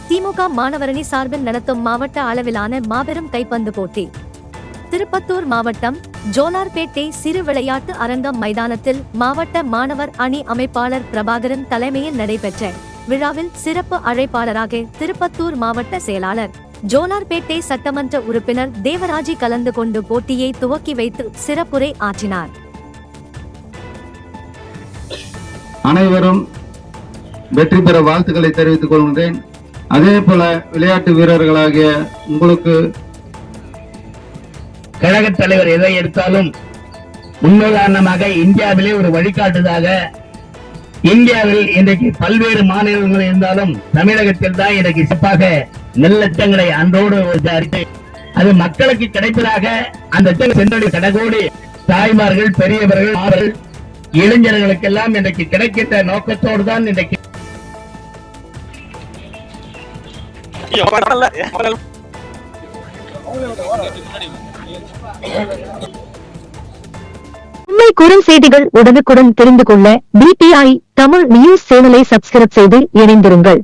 திமுக மாணவரணி சார்பில் நடத்தும் மாவட்ட அளவிலான மாபெரும் கைப்பந்து போட்டி. திருப்பத்தூர் மாவட்டம் ஜோலார்பேட்டை சிறு விளையாட்டு அரங்கம் மைதானத்தில் மாவட்ட மாணவர் அணி அமைப்பாளர் பிரபாகரன் தலைமையில் நடைபெற்ற விழாவில் சிறப்பு அழைப்பாளராக திருப்பத்தூர் மாவட்ட செயலாளர், ஜோலார்பேட்டை சட்டமன்ற உறுப்பினர் தேவராஜி கலந்து கொண்டு போட்டியை துவக்கி வைத்து சிறப்புரை ஆற்றினார். அனைவரும் வெற்றி பெற வாழ்த்துக்களை தெரிவித்துக் கொள்கின்றேன். அதே போல விளையாட்டு வீரர்களாகிய உங்களுக்கு கழக தலைவர் எதை எடுத்தாலும் முன்னுதாரணமாக இந்தியாவிலே ஒரு வழிகாட்டுதாக, இந்தியாவில் இன்றைக்கு பல்வேறு மாநிலங்கள் இருந்தாலும் தமிழகத்தில் தான் இன்றைக்கு சிறப்பாக நெல்லட்டங்களை அன்றோடு அது மக்களுக்கு கிடைப்பதாக அந்த சென்றடி கடகோடி தாய்மார்கள், பெரியவர்கள், இளைஞர்களுக்கெல்லாம் இன்றைக்கு கிடைக்கின்ற நோக்கத்தோடு தான் இன்றைக்கு உண்மை குரல் செய்திகள் உடனுக்குடன் தெரிந்து கொள்ள BTI தமிழ் நியூஸ் சேனலை சப்ஸ்கிரைப் செய்து இணைந்திருங்கள்.